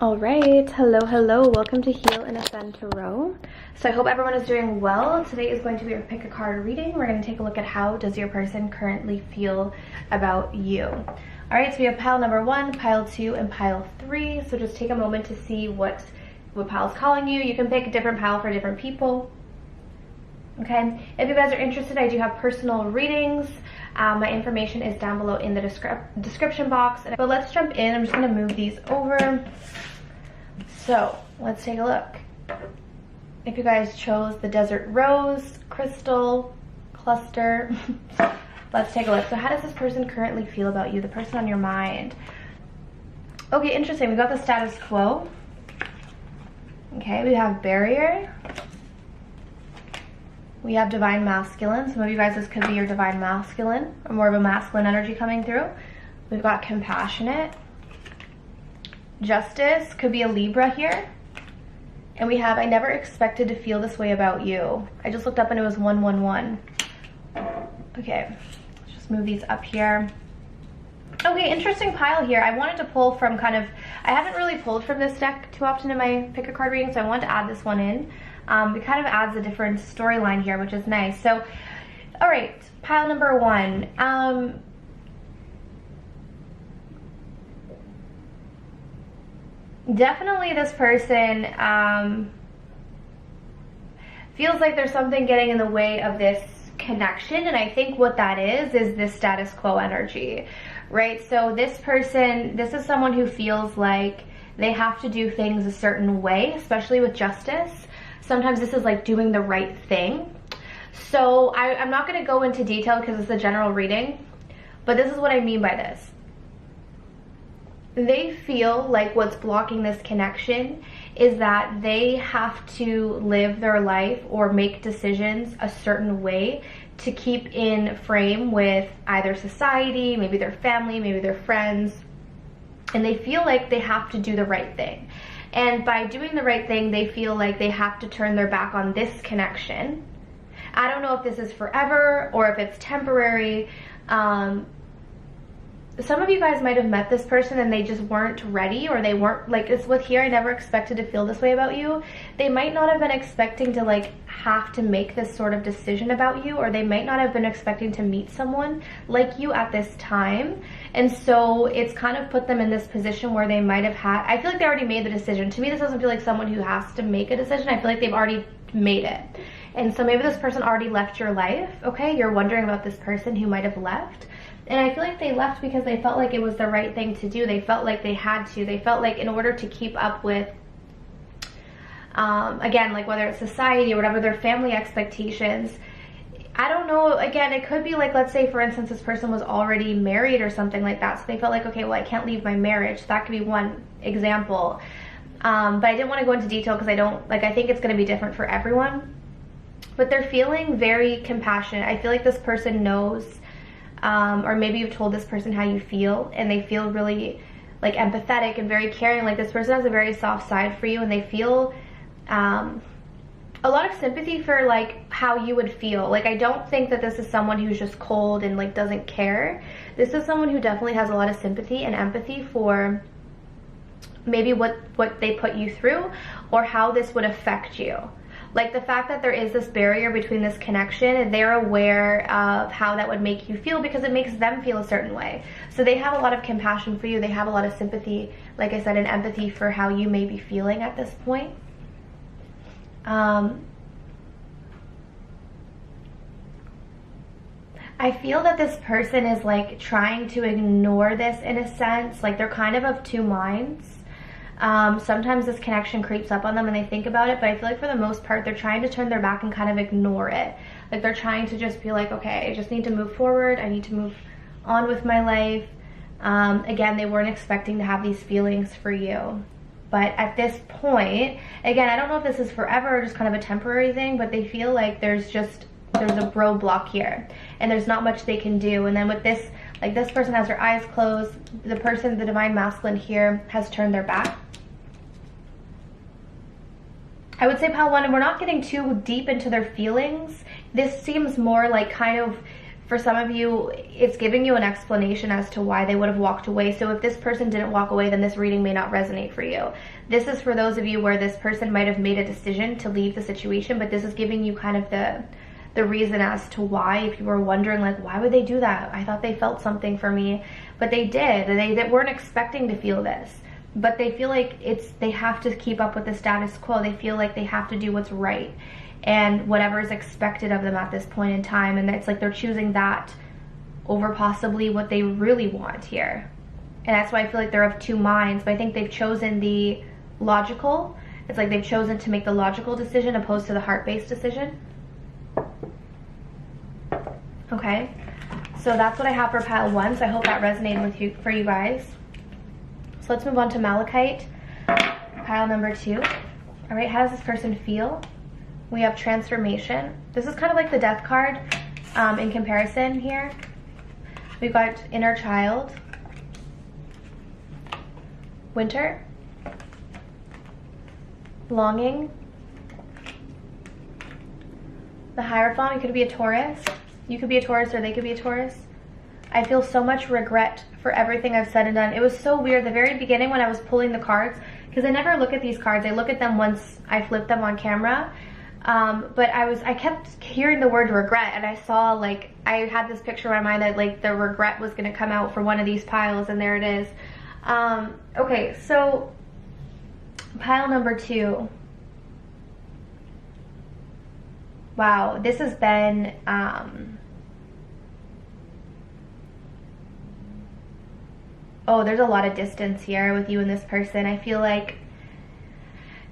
All right, hello, welcome to Heal and Ascend Tarot. So I hope everyone is doing well. Today is going to be our pick a card reading. We're going to take a look at how does your person currently feel about you. All right, so we have pile number 1, pile 2, and pile 3. So just take a moment to see what pile is calling you. You can pick a different pile for different people. Okay, if you guys are interested, I do have personal readings. My information is down below in the description box. But let's jump in. I'm just going to move these over. So let's take a look. If you guys chose the Desert Rose, Crystal, Cluster, let's take a look. So how does this person currently feel about you? The person on your mind. Okay, interesting. We got the status quo. Okay, we have barrier. We have divine masculine. Some of you guys, this could be your divine masculine or more of a masculine energy coming through. We've got compassionate. Justice could be a Libra here. And we have I never expected to feel this way about you. I just looked up and it was 111. Okay, let's just move these up here. Okay, interesting pile here. I wanted to pull from I haven't really pulled from this deck too often in my pick a card reading, so I wanted to add this one in. It kind of adds a different storyline here, which is nice. So, all right, pile number 1. Definitely this person feels like there's something getting in the way of this connection, and I think what that is this status quo energy, right? So this person, this is someone who feels like they have to do things a certain way, especially with justice. Sometimes this is like doing the right thing. So I'm not going to go into detail because it's a general reading, but this is what I mean by this. They feel like what's blocking this connection is that they have to live their life or make decisions a certain way to keep in frame with either society, maybe their family, maybe their friends, and they feel like they have to do the right thing. And by doing the right thing, they feel like they have to turn their back on this connection. I don't know if this is forever or if it's temporary. Some of you guys might have met this person and they just weren't ready, or they weren't, like it's with here, I never expected to feel this way about you. They might not have been expecting to have to make this sort of decision about you, or they might not have been expecting to meet someone like you at this time. And so it's kind of put them in this position where they might have had, I feel like they already made the decision. To me, this doesn't feel like someone who has to make a decision. I feel like they've already made it. And so maybe this person already left your life, okay? You're wondering about this person who might have left. And I feel like they left because they felt like it was the right thing to do. They felt like they had to. They felt like in order to keep up with, again, like whether it's society or whatever, their family expectations. I don't know, again, it could be like, let's say for instance, this person was already married or something like that. So they felt like, okay, well, I can't leave my marriage. That could be one example. But I didn't want to go into detail because I think it's going to be different for everyone. But they're feeling very compassionate. I feel like this person knows, or maybe you've told this person how you feel and they feel really like empathetic and very caring. Like this person has a very soft side for you, and they feel a lot of sympathy for like how you would feel. Like I don't think that this is someone who's just cold and like doesn't care. This is someone who definitely has a lot of sympathy and empathy for maybe what they put you through or how this would affect you. Like the fact that there is this barrier between this connection, and they're aware of how that would make you feel because it makes them feel a certain way. So they have a lot of compassion for you. They have a lot of sympathy, like I said, and empathy for how you may be feeling at this point. I feel that this person is like trying to ignore this in a sense. Like they're kind of two minds. Sometimes this connection creeps up on them and they think about it, but I feel like for the most part they're trying to turn their back and kind of ignore it. Like they're trying to just be like, okay, I just need to move forward. I need to move on with my life. Again, they weren't expecting to have these feelings for you. But at this point, again, I don't know if this is forever or just kind of a temporary thing, but they feel like there's a roadblock here and there's not much they can do. And then with this, like this person has their eyes closed. The person, the divine masculine here, has turned their back. I would say pile 1, and we're not getting too deep into their feelings. This seems more like kind of For some of you, it's giving you an explanation as to why they would have walked away. So if this person didn't walk away, then this reading may not resonate for you. This is for those of you where this person might have made a decision to leave the situation, but this is giving you kind of the reason as to why. If you were wondering, like, why would they do that? I thought they felt something for me, but they did. They weren't expecting to feel this, but they feel like they have to keep up with the status quo. They feel like they have to do what's right and whatever is expected of them at this point in time, and it's like they're choosing that over possibly what they really want here. And that's why I feel like they're of two minds, but I think they've chosen the logical. It's like they've chosen to make the logical decision opposed to the heart-based decision. Okay, so that's what I have for pile 1, so I hope that resonated with you, for you guys. So let's move on to Malachite, pile number 2. All right, how does this person feel? We have transformation. This is kind of like the death card in comparison here. We've got inner child, winter, longing, the Hierophant. It could be a Taurus. You could be a Taurus or they could be a Taurus. I feel so much regret for everything I've said and done. It was so weird the very beginning when I was pulling the cards, because I never look at these cards. I look at them once I flip them on camera. But I kept hearing the word regret, and I saw, like, I had this picture in my mind that, like, the regret was going to come out for one of these piles, and there it is. Okay, so pile number 2. Wow, this has been, oh, there's a lot of distance here with you and this person. I feel like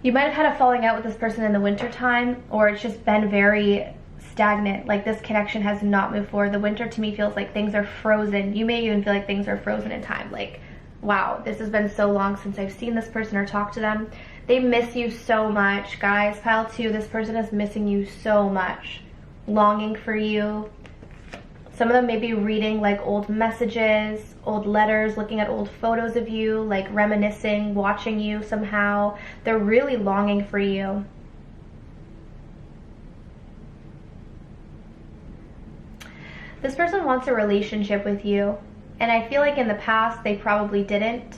you might have had a falling out with this person in the winter time, or it's just been very stagnant. Like, this connection has not moved forward. The winter to me feels like things are frozen. You may even feel like things are frozen in time. Like, wow, this has been so long since I've seen this person or talked to them. They miss you so much, guys. Pile 2, this person is missing you so much. Longing for you. Some of them may be reading like old messages, old letters, looking at old photos of you, like reminiscing, watching you somehow. They're really longing for you. This person wants a relationship with you, and I feel like in the past they probably didn't.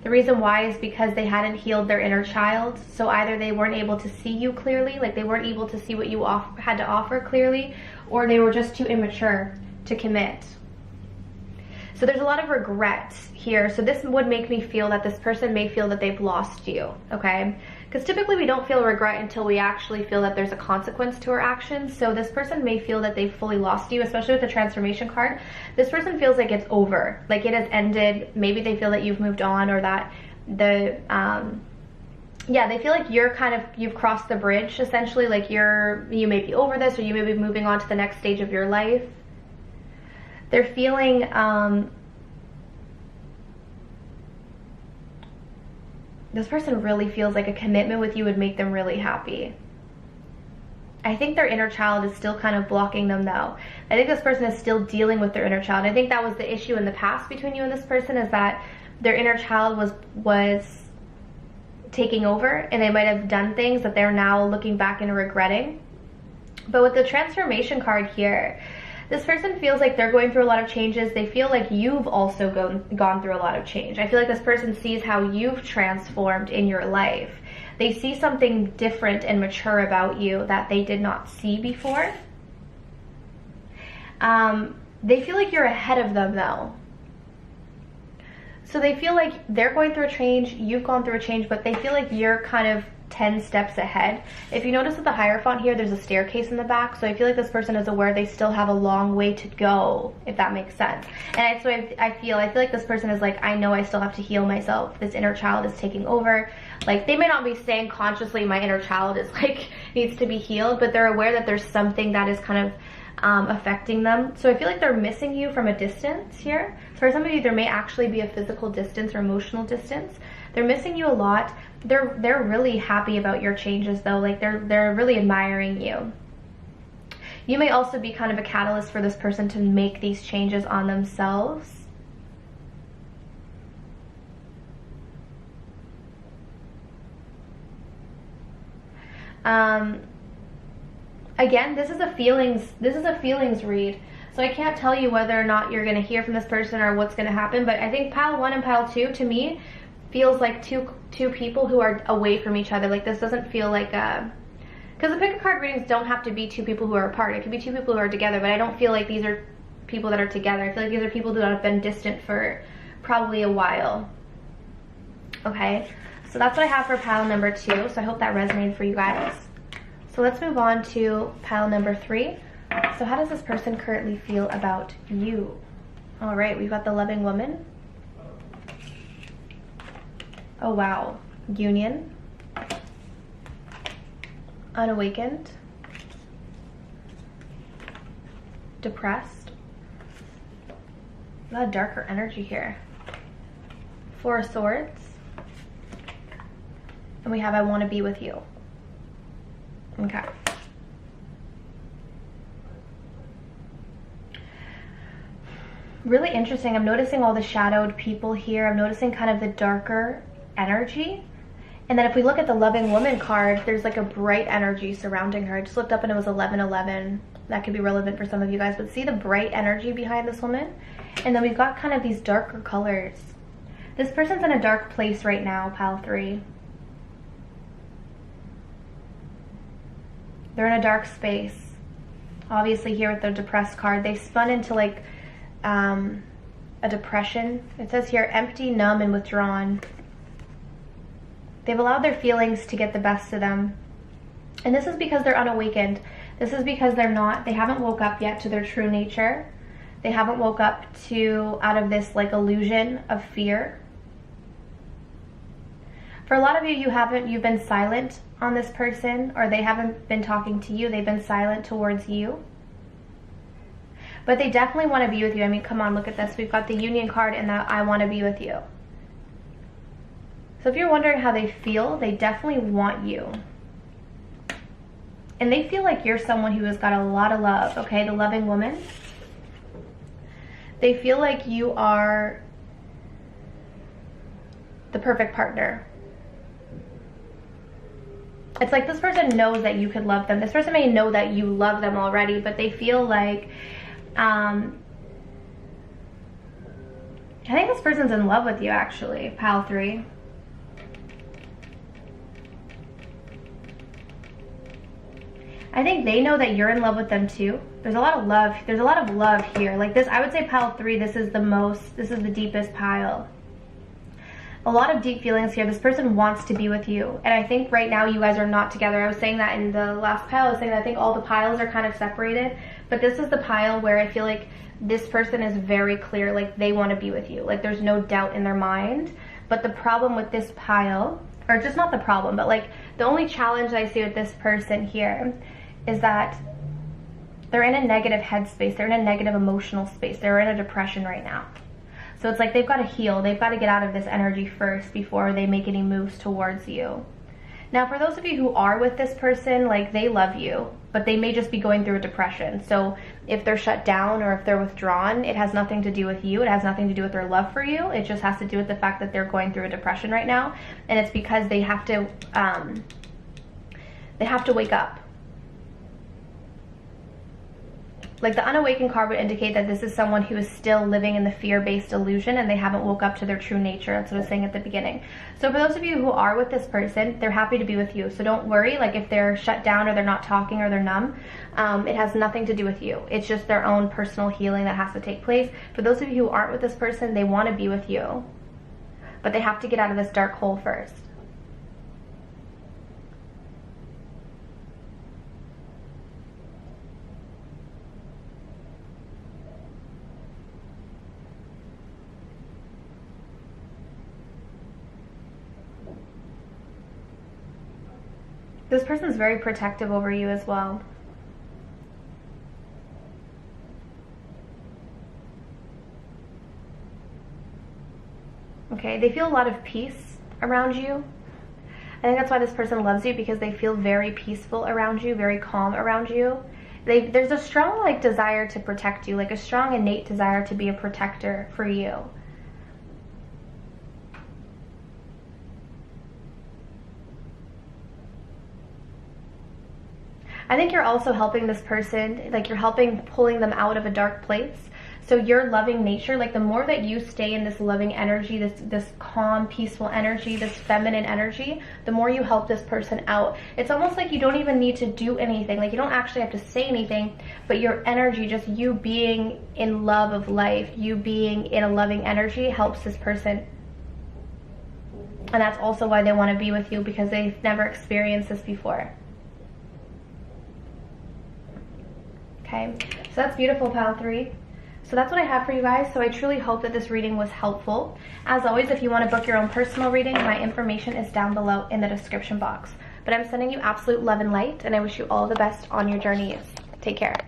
The reason why is because they hadn't healed their inner child. So either they weren't able to see you clearly, like they weren't able to see what you had to offer clearly, or they were just too immature to commit. So there's a lot of regret here. So this would make me feel that this person may feel that they've lost you, okay? Because typically we don't feel regret until we actually feel that there's a consequence to our actions. So this person may feel that they've fully lost you, especially with the transformation card. This person feels like it's over, like it has ended. Maybe they feel that you've moved on, or that yeah, they feel like you've crossed the bridge, essentially. Like you may be over this, or you may be moving on to the next stage of your life. They're feeling this person really feels like a commitment with you would make them really happy. I think their inner child is still kind of blocking them, though. I think this person is still dealing with their inner child. I think that was the issue in the past between you and this person, is that their inner child was taking over, and they might have done things that they're now looking back and regretting. But with the transformation card here, this person feels like they're going through a lot of changes. They feel like you've also gone through a lot of change. I feel like this person sees how you've transformed in your life. They see something different and mature about you that they did not see before. They feel like you're ahead of them, though. So they feel like they're going through a change, you've gone through a change, but they feel like you're kind of 10 steps ahead. If you notice with the Hierophant here, there's a staircase in the back, so I feel like this person is aware they still have a long way to go, if that makes sense. And so I feel like this person is like, I know I still have to heal myself. This inner child is taking over. Like, they may not be saying consciously, my inner child is like, needs to be healed, but they're aware that there's something that is kind of affecting them. So I feel like they're missing you from a distance here. So for some of you, there may actually be a physical distance or emotional distance. They're missing you a lot. They're really happy about your changes, though. Like, they're really admiring you. You may also be kind of a catalyst for this person to make these changes on themselves. Again, this is a feelings read. So I can't tell you whether or not you're going to hear from this person or what's going to happen, but I think pile 1 and pile 2 to me feels like two people who are away from each other. Like this doesn't feel like because the pick a card readings don't have to be two people who are apart. It could be two people who are together, but I don't feel like these are people that are together. I feel like these are people that have been distant for probably a while. Okay, so that's what I have for pile number 2. So I hope that resonated for you guys. So let's move on to pile number 3. So how does this person currently feel about you? All right, we've got the loving woman. Oh wow, union, unawakened, depressed. A lot of darker energy here. 4 of Swords. And we have I want to be with you. Okay. Really interesting. I'm noticing all the shadowed people here. I'm noticing kind of the darker energy. And then if we look at the loving woman card, there's like a bright energy surrounding her. I just looked up and it was 1111. That could be relevant for some of you guys, but see the bright energy behind this woman? And then we've got kind of these darker colors. This person's in a dark place right now, pile 3. They're in a dark space. Obviously here with the depressed card, they spun into like a depression. It says here, empty, numb, and withdrawn. They've allowed their feelings to get the best of them. And this is because they're unawakened. This is because they haven't woke up yet to their true nature. They haven't woke up out of this like illusion of fear. For a lot of you, you've been silent on this person, or they haven't been talking to you. They've been silent towards you. But they definitely want to be with you. I mean, come on, look at this. We've got the union card and the I want to be with you. So if you're wondering how they feel, they definitely want you. And they feel like you're someone who has got a lot of love, okay? The loving woman. They feel like you are the perfect partner. It's like this person knows that you could love them. This person may know that you love them already, but they feel like, I think this person's in love with you actually, pile 3. I think they know that you're in love with them too. There's a lot of love. There's a lot of love here. Like this, I would say pile 3, this is the deepest pile. A lot of deep feelings here. This person wants to be with you. And I think right now you guys are not together. I was saying that in the last pile. I was saying that I think all the piles are kind of separated. But this is the pile where I feel like this person is very clear. Like they want to be with you. Like there's no doubt in their mind. But the problem with this pile, or just not the problem, but like the only challenge I see with this person here is that they're in a negative headspace. They're in a negative emotional space. They're in a depression right now. So it's like they've got to heal. They've got to get out of this energy first before they make any moves towards you. Now, for those of you who are with this person, like they love you, but they may just be going through a depression. So if they're shut down or if they're withdrawn, it has nothing to do with you. It has nothing to do with their love for you. It just has to do with the fact that they're going through a depression right now. And it's because they have to wake up. Like the unawakened card would indicate that this is someone who is still living in the fear-based illusion and they haven't woke up to their true nature. That's what I was saying at the beginning. So for those of you who are with this person, they're happy to be with you. So don't worry, like if they're shut down or they're not talking or they're numb, it has nothing to do with you. It's just their own personal healing that has to take place. For those of you who aren't with this person, they want to be with you, but they have to get out of this dark hole first. This person's very protective over you as well. Okay, they feel a lot of peace around you. I think that's why this person loves you, because they feel very peaceful around you, very calm around you. There's a strong like desire to protect you, like a strong innate desire to be a protector for you. I think you're also helping this person, like you're helping pulling them out of a dark place. So your loving nature, like the more that you stay in this loving energy, this calm, peaceful energy, this feminine energy, the more you help this person out. It's almost like you don't even need to do anything. Like you don't actually have to say anything, but your energy, just you being in love of life, you being in a loving energy helps this person. And that's also why they want to be with you, because they've never experienced this before. Okay, so that's beautiful, pile 3. So that's what I have for you guys. So I truly hope that this reading was helpful. As always, if you want to book your own personal reading, my information is down below in the description box. But I'm sending you absolute love and light, and I wish you all the best on your journeys. Take care.